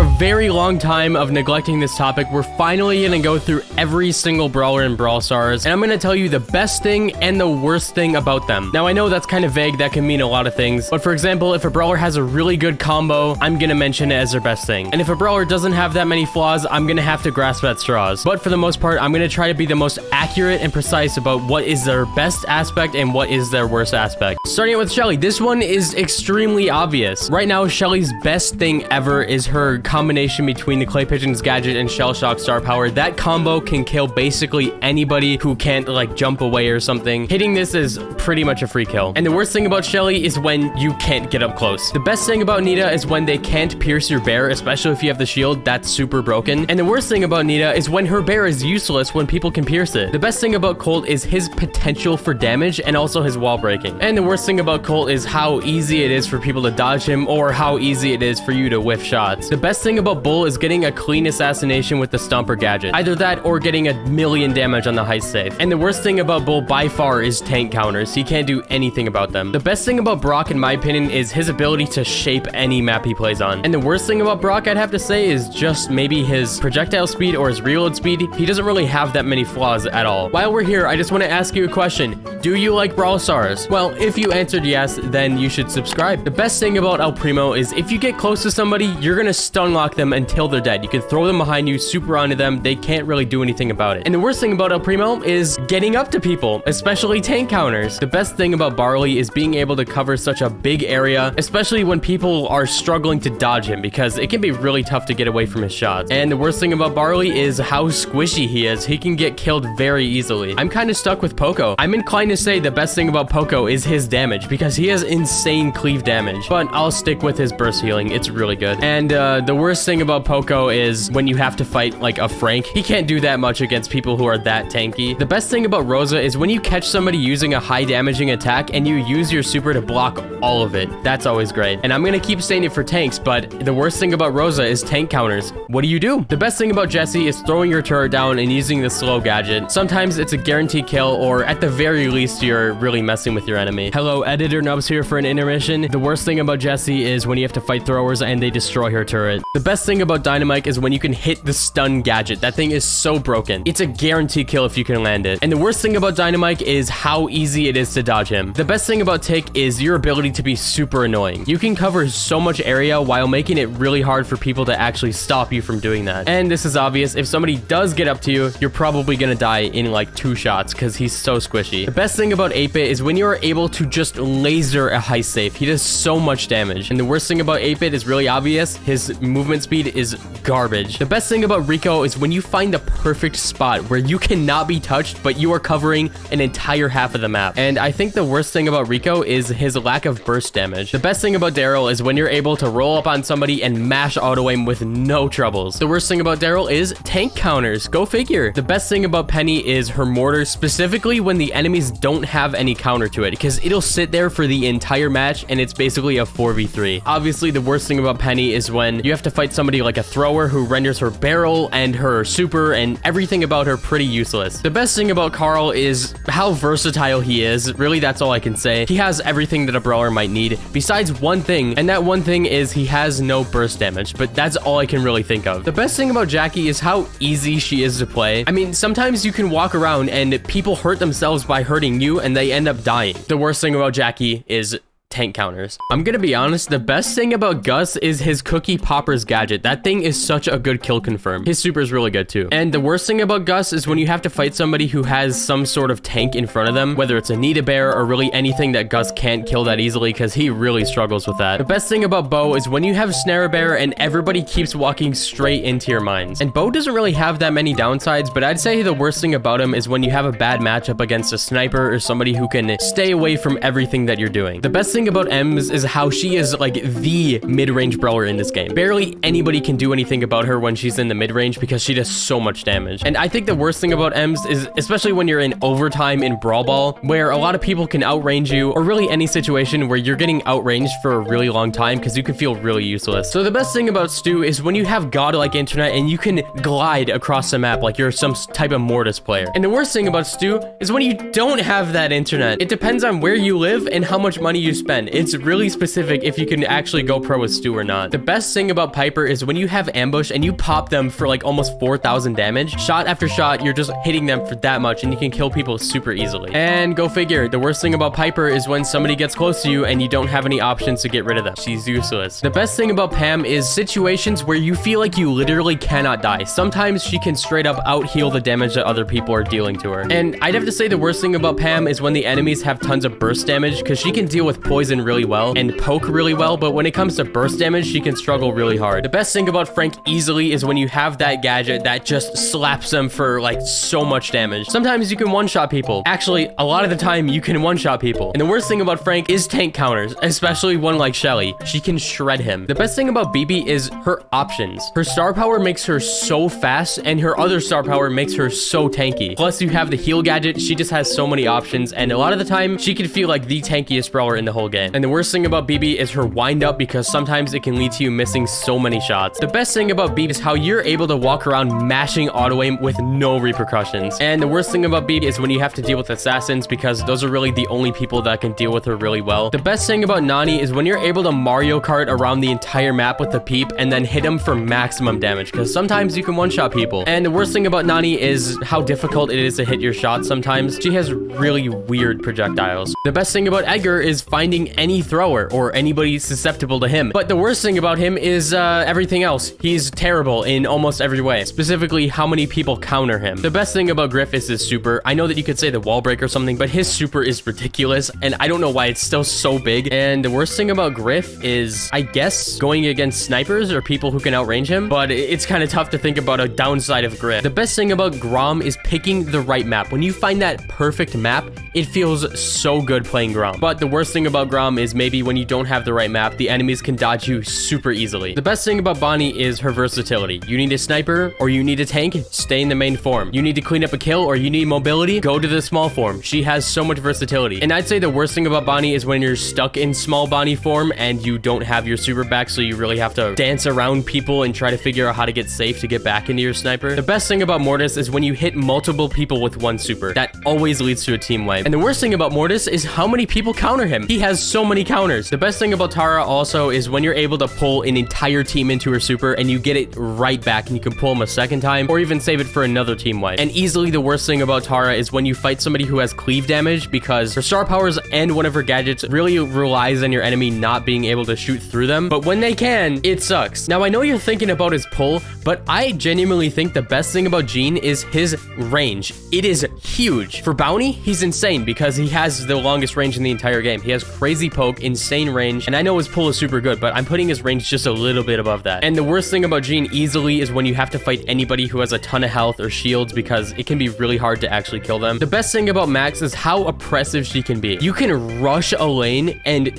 a very long time of neglecting this topic, we're finally gonna go through every single brawler in Brawl Stars, and I'm gonna tell you the best thing and the worst thing about them. Now, I know that's kind of vague, that can mean a lot of things, but for example, if a brawler has a really good combo, I'm gonna mention it as their best thing. And if a brawler doesn't have that many flaws, I'm gonna have to grasp at straws. But for the most part, I'm gonna try to be the most accurate and precise about what is their best aspect and what is their worst aspect. Starting with Shelly, this one is extremely obvious. Right now, Shelly's best thing ever is her combination between the Clay Pigeon's gadget and Shell Shock star power. That combo can kill basically anybody who can't like jump away or something. Hitting this is pretty much a free kill. And the worst thing about Shelly is when you can't get up close. The best thing about Nita is when they can't pierce your bear, especially if you have the shield. That's super broken. And the worst thing about Nita is when her bear is useless when people can pierce it. The best thing about Colt is his potential for damage and also his wall breaking. And the worst thing about Colt is how easy it is for people to dodge him or how easy it is for you to whiff shots. The best thing about Bull is getting a clean assassination with the Stomper gadget. Either that or getting a million damage on the heist safe. And the worst thing about Bull by far is tank counters. He can't do anything about them. The best thing about Brock, in my opinion, is his ability to shape any map he plays on. And the worst thing about Brock, I'd have to say, is just maybe his projectile speed or his reload speed. He doesn't really have that many flaws at all. While we're here, I just want to ask you a question. Do you like Brawl Stars? Well, if you answered yes, then you should subscribe. The best thing about El Primo is if you get close to somebody, you're gonna stun lock them until they're dead. You can throw them behind you, super onto them. They can't really do anything about it. And the worst thing about El Primo is getting up to people, especially tank counters. The best thing about Barley is being able to cover such a big area, especially when people are struggling to dodge him, because it can be really tough to get away from his shots. And the worst thing about Barley is how squishy he is. He can get killed very easily. I'm kind of stuck with Poco. I'm inclined to say the best thing about Poco is his damage, because he has insane cleave damage, but I'll stick with his burst healing. It's really good. And the worst thing about Poco is when you have to fight like a Frank. He can't do that much against people who are that tanky. The best thing about Rosa is when you catch somebody using a high damaging attack and you use your super to block all of it. That's always great. And I'm gonna keep saying it for tanks, but the worst thing about Rosa is tank counters. What do? The best thing about Jessie is throwing your turret down and using the slow gadget. Sometimes it's a guaranteed kill, or at the very least, you're really messing with your enemy. Hello, Editor Nubs here for an intermission. The worst thing about Jessie is when you have to fight throwers and they destroy her turret. The best thing about Dynamite is when you can hit the stun gadget. That thing is so broken. It's a guaranteed kill if you can land it. And the worst thing about Dynamite is how easy it is to dodge him. The best thing about Tick is your ability to be super annoying. You can cover so much area while making it really hard for people to actually stop you from doing that. And this is obvious. If somebody does get up to you, you're probably gonna die in like 2 shots because he's so squishy. The best thing about 8-Bit is when you are able to just laser a heist safe. He does so much damage. And the worst thing about 8-Bit is really obvious. His movement speed is garbage. The best thing about Rico is when you find the perfect spot where you cannot be touched, but you are covering an entire half of the map. And I think the worst thing about Rico is his lack of burst damage. The best thing about Daryl is when you're able to roll up on somebody and mash auto aim with no troubles. The worst thing about Daryl is tank counters. Go figure. The best thing about Penny is her mortar, specifically when the enemies don't have any counter to it, because it'll sit there for the entire match and it's basically a 4v3. Obviously, the worst thing about Penny is when you have to fight somebody like a thrower who renders her barrel and her super and everything about her pretty useless. The best thing about Carl is how versatile he is. Really, that's all I can say. He has everything that a brawler might need, besides one thing, and that one thing is he has no burst damage, but that's all I can really think of. The best thing about Jackie is how easy she is to play. I mean, sometimes you can walk around and people hurt themselves by hurting you and they end up dying. The worst thing about Jackie is tank counters. I'm gonna be honest, the best thing about Gus is his Cookie Poppers gadget. That thing is such a good kill confirm. His super is really good too. And the worst thing about Gus is when you have to fight somebody who has some sort of tank in front of them, whether it's a Nita Bear or really anything that Gus can't kill that easily, because he really struggles with that. The best thing about Bo is when you have Snare Bear and everybody keeps walking straight into your mines. And Bo doesn't really have that many downsides, but I'd say the worst thing about him is when you have a bad matchup against a sniper or somebody who can stay away from everything that you're doing. The best thing about Ems is how she is like the mid-range brawler in this game. Barely anybody can do anything about her when she's in the mid-range because she does so much damage. And I think the worst thing about Ems is, especially when you're in overtime in Brawl Ball, where a lot of people can outrange you, or really any situation where you're getting outranged for a really long time because you can feel really useless. So the best thing about Stu is when you have godlike internet and you can glide across the map like you're some type of Mortis player. And the worst thing about Stu is when you don't have that internet. It depends on where you live and how much money you spend spend. It's really specific if you can actually go pro with Stu or not. The best thing about Piper is when you have ambush and you pop them for like almost 4,000 damage, shot after shot, you're just hitting them for that much and you can kill people super easily. And go figure, the worst thing about Piper is when somebody gets close to you and you don't have any options to get rid of them. She's useless. The best thing about Pam is situations where you feel like you literally cannot die. Sometimes she can straight up out heal the damage that other people are dealing to her. And I'd have to say the worst thing about Pam is when the enemies have tons of burst damage, because she can deal with poison really well and poke really well, but when it comes to burst damage, she can struggle really hard. The best thing about Frank easily is when you have that gadget that just slaps them for like so much damage. Sometimes you can one-shot people. Actually, a lot of the time you can one-shot people. And the worst thing about Frank is tank counters, especially one like Shelly. She can shred him. The best thing about Bibi is her options. Her star power makes her so fast, and her other star power makes her so tanky. Plus, you have the heal gadget. She just has so many options, and a lot of the time, she can feel like the tankiest brawler in the whole game. And the worst thing about Bibi is her wind up, because sometimes it can lead to you missing so many shots. The best thing about Bibi is how you're able to walk around mashing auto aim with no repercussions. And the worst thing about Bibi is when you have to deal with assassins, because those are really the only people that can deal with her really well. The best thing about Nani is when you're able to Mario Kart around the entire map with the peep and then hit them for maximum damage, because sometimes you can one-shot people. And the worst thing about Nani is how difficult it is to hit your shots sometimes. She has really weird projectiles. The best thing about Edgar is finding any thrower or anybody susceptible to him. But the worst thing about him is everything else. He's terrible in almost every way, specifically how many people counter him. The best thing about Griff is his super. I know that you could say the wall break or something, but his super is ridiculous, and I don't know why it's still so big. And the worst thing about Griff is, I guess, going against snipers or people who can outrange him, but it's kind of tough to think about a downside of Griff. The best thing about Grom is picking the right map. When you find that perfect map, it feels so good playing Grom. But the worst thing about Grom is maybe when you don't have the right map, the enemies can dodge you super easily. The best thing about Bonnie is her versatility. You need a sniper or you need a tank, stay in the main form. You need to clean up a kill or you need mobility, go to the small form. She has so much versatility. And I'd say the worst thing about Bonnie is when you're stuck in small Bonnie form and you don't have your super back, so you really have to dance around people and try to figure out how to get safe to get back into your sniper. The best thing about Mortis is when you hit multiple people with one super. That always leads to a team wipe. And the worst thing about Mortis is how many people counter him. He has so many counters. The best thing about Tara also is when you're able to pull an entire team into her super and you get it right back and you can pull them a second time or even save it for another team wipe. And easily the worst thing about Tara is when you fight somebody who has cleave damage, because her star powers and one of her gadgets really relies on your enemy not being able to shoot through them. But when they can, it sucks. Now, I know you're thinking about his pull, but I genuinely think the best thing about Gene is his range. It is huge. For Bounty, he's insane because he has the longest range in the entire game. He has crazy poke, insane range, and I know his pull is super good, but I'm putting his range just a little bit above that. And the worst thing about Gene easily is when you have to fight anybody who has a ton of health or shields, because it can be really hard to actually kill them. The best thing about Max is how oppressive she can be. You can rush a lane and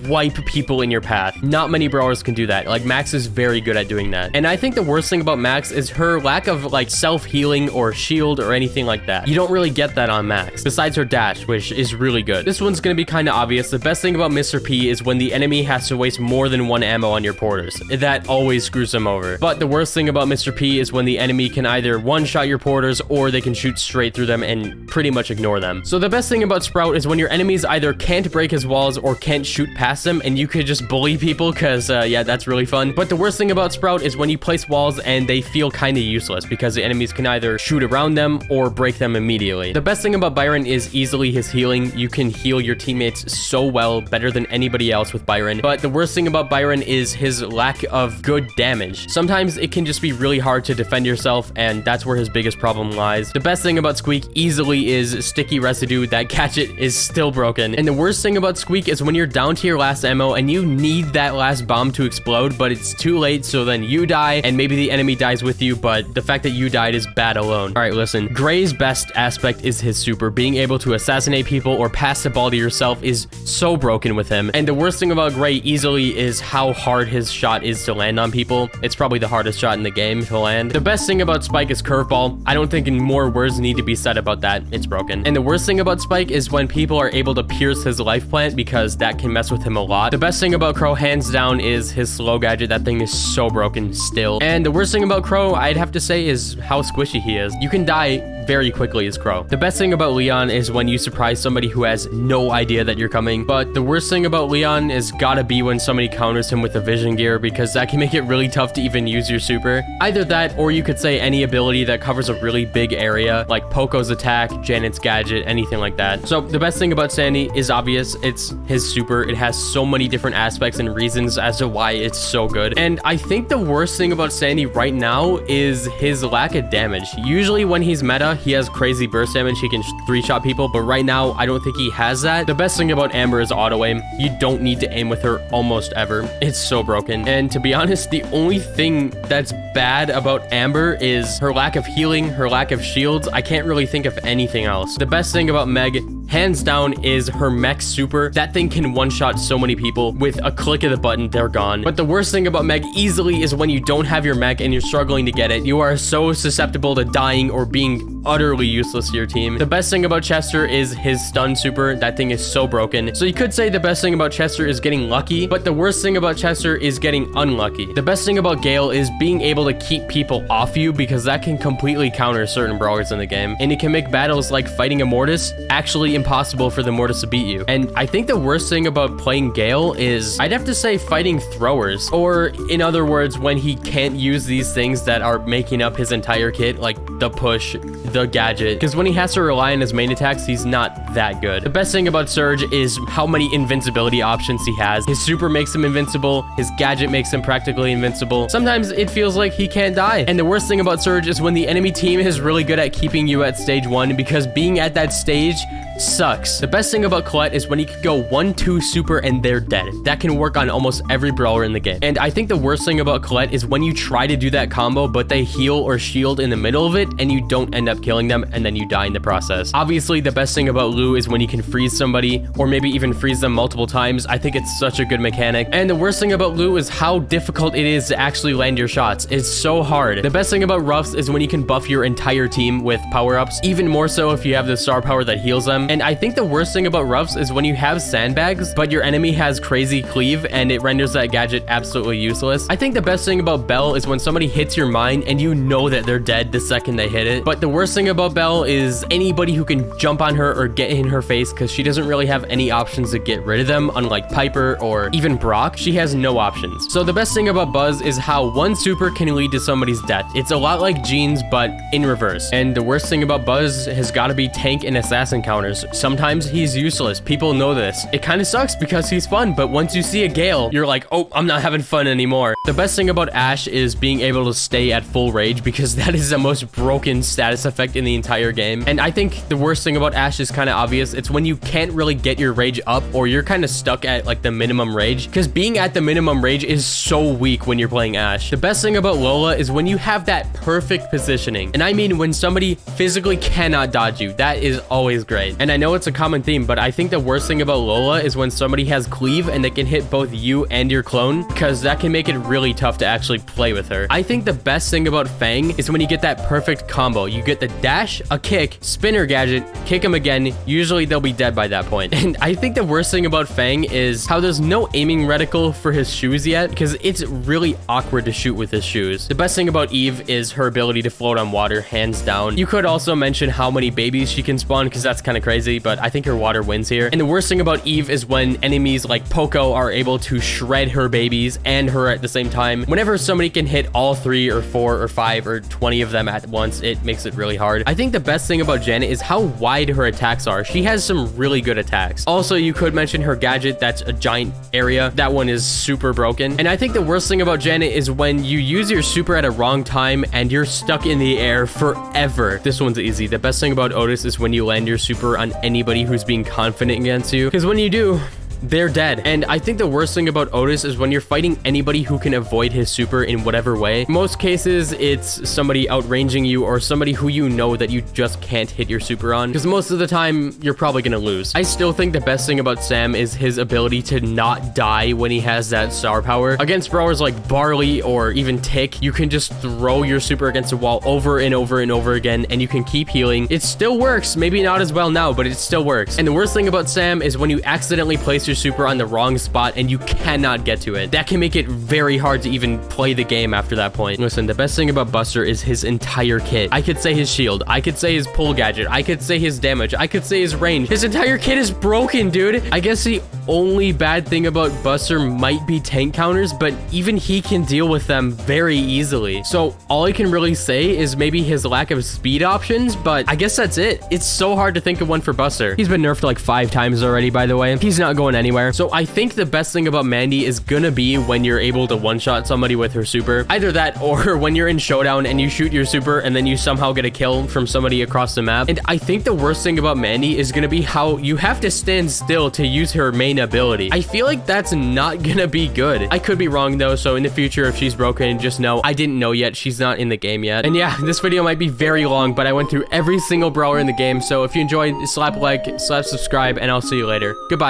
wipe people in your path. Not many brawlers can do that. Like, Max is very good at doing that. And I think the worst thing about Max is her lack of like self-healing or shield or anything like that. You don't really get that on Max, besides her dash, which is really good. This one's gonna be kind of obvious. The best thing about Mr. P is when the enemy has to waste more than one ammo on your porters. That always screws them over. But the worst thing about Mr. P is when the enemy can either one-shot your porters or they can shoot straight through them and pretty much ignore them. So the best thing about Sprout is when your enemies either can't break his walls or can't shoot past them, and you could just bully people, because yeah, that's really fun. But the worst thing about Sprout is when you place walls and they feel kind of useless, because the enemies can either shoot around them or break them immediately. The best thing about Byron is easily his healing. You can heal your teammates so well, better than anybody else with Byron. But the worst thing about Byron is his lack of good damage. Sometimes it can just be really hard to defend yourself, and that's where his biggest problem lies. The best thing about Squeak easily is sticky residue. That gadget is still broken. And the worst thing about Squeak is when you're down to your last ammo and you need that last bomb to explode, but it's too late, so then you die and maybe the enemy dies with you, but the fact that you died is bad alone. All right, listen. Gray's best aspect is his super. Being able to assassinate people or pass the ball to yourself is so broken with him. And the worst thing about Gray easily is how hard his shot is to land on people. It's probably the hardest shot in the game to land. The best thing about Spike is curveball. I don't think more words need to be said about that. It's broken. And the worst thing about Spike is when people are able to pierce his life plant, because that can mess with him a lot. The best thing about Crow, hands down, is his slow gadget. That thing is so broken still. And the worst thing about Crow, I'd have to say, is how squishy he is. You can die very quickly as Crow. The best thing about Leon is when you surprise somebody who has no idea that you're coming, but the worst thing about Leon is gotta be when somebody counters him with a vision gear, because that can make it really tough to even use your super. Either that, or you could say any ability that covers a really big area, like Poco's attack, Janet's gadget, anything like that. So the best thing about Sandy is obvious. It's his super. It has so many different aspects and reasons as to why it's so good. And I think the worst thing about Sandy right now is his lack of damage. Usually when he's meta, he has crazy burst damage. He can 3-shot people, but right now I don't think he has that. The best thing about Amber is auto aim. You don't need to aim with her almost ever. It's so broken. And to be honest, the only thing that's bad about Amber is her lack of healing, her lack of shields. I can't really think of anything else. The best thing about Meg, hands down, is her mech super. That thing can one-shot so many people. With a click of the button, they're gone. But the worst thing about Meg easily is when you don't have your mech and you're struggling to get it. You are so susceptible to dying or being utterly useless to your team. The best thing about Chester is his stun super. That thing is so broken. So you could say the best thing about Chester is getting lucky, but the worst thing about Chester is getting unlucky. The best thing about Gale is being able to keep people off you, because that can completely counter certain brawlers in the game, and it can make battles like fighting a Mortis actually impossible for the Mortis to beat you. And I think the worst thing about playing Gale is, I'd have to say, fighting throwers, or in other words, when he can't use these things that are making up his entire kit, like the push, the gadget, because when he has to rely on his main attacks, he's not that good. The best thing about Surge is how many invincibility options he has. His super makes him invincible, his gadget makes him practically invincible. Sometimes it feels like he can't die. And the worst thing about Surge is when the enemy team is really good at keeping you at stage 1, because being at that stage sucks. The best thing about Colette is when he could go 1-2 super and they're dead. That can work on almost every brawler in the game. And I think the worst thing about Colette is when you try to do that combo, but they heal or shield in the middle of it and you don't end up killing them, and then you die in the process. Obviously, the best thing about Lou is when you can freeze somebody, or maybe even freeze them multiple times. I think it's such a good mechanic. And the worst thing about Lou is how difficult it is to actually land your shots. It's so hard. The best thing about Ruffs is when you can buff your entire team with power-ups, even more so if you have the star power that heals them. And I think the worst thing about Ruffs is when you have sandbags, but your enemy has crazy cleave and it renders that gadget absolutely useless. I think the best thing about Belle is when somebody hits your mine and you know that they're dead the second they hit it. But the worst thing about Belle is anybody who can jump on her or get in her face, because she doesn't really have any options to get rid of them, unlike Piper or even Brock. She has no options. So the best thing about Buzz is how one super can lead to somebody's death. It's a lot like Jeans, but in reverse. And the worst thing about Buzz has got to be tank and assassin counters. Sometimes he's useless. People know this. It kind of sucks because he's fun, but once you see a Gale, you're like, oh, I'm not having fun anymore. The best thing about Ashe is being able to stay at full rage, because that is the most broken status effect in the entire game. And I think the worst thing about Ashe is kind of obvious. It's when you can't really get your rage up, or you're kind of stuck at like the minimum rage, because being at the minimum rage is so weak when you're playing Ashe. The best thing about Lola is when you have that perfect positioning. And I mean when somebody physically cannot dodge you. That is always great. And I know it's a common theme, but I think the worst thing about Lola is when somebody has cleave and they can hit both you and your clone, because that can make it really tough to actually play with her. I think the best thing about Fang is when you get that perfect combo. You get the dash, a kick, spinner gadget, kick them again. Usually they'll be dead by that point. And I think the worst thing about Fang is how there's no aiming reticle for his shoes yet, because it's really awkward to shoot with his shoes. The best thing about Eve is her ability to float on water, hands down. You could also mention how many babies she can spawn, because that's kind of crazy, but I think her water wins here. And the worst thing about Eve is when enemies like Poco are able to shred her babies and her at the same time. Whenever somebody can hit all 3 or 4 or 5 or 20 of them at once, it makes it really hard. I think the best thing about Janet is how wide her attacks are. She has some really good attacks. Also, you could mention her gadget that's a giant area. That one is super broken. And I think the worst thing about Janet is when you use your super at a wrong time and you're stuck in the air forever. This one's easy. The best thing about Otis is when you land your super on anybody who's being confident against you, because when you do, they're dead. And I think the worst thing about Otis is when you're fighting anybody who can avoid his super in whatever way. Most cases, it's somebody outranging you or somebody who you know that you just can't hit your super on, because most of the time, you're probably gonna lose. I still think the best thing about Sam is his ability to not die when he has that star power. Against brawlers like Barley or even Tick, you can just throw your super against a wall over and over and over again, and you can keep healing. It still works. Maybe not as well now, but it still works. And the worst thing about Sam is when you accidentally place your your super on the wrong spot and you cannot get to it. That can make it very hard to even play the game after that point. Listen, the best thing about Buster is his entire kit. I could say his shield. I could say his pull gadget. I could say his damage. I could say his range. His entire kit is broken, dude. I guess the only bad thing about Buster might be tank counters, but even he can deal with them very easily. So all I can really say is maybe his lack of speed options, but I guess that's it. It's so hard to think of one for Buster. He's been nerfed like 5 times already, by the way. He's not going anywhere. So I think the best thing about Mandy is gonna be when you're able to one-shot somebody with her super. Either that or when you're in showdown and you shoot your super and then you somehow get a kill from somebody across the map. And I think the worst thing about Mandy is gonna be how you have to stand still to use her main ability. I feel like that's not gonna be good. I could be wrong though, so in the future if she's broken, just know I didn't know yet. She's not in the game yet. And yeah, this video might be very long, but I went through every single brawler in the game. So if you enjoyed, slap like, slap subscribe, and I'll see you later. Goodbye.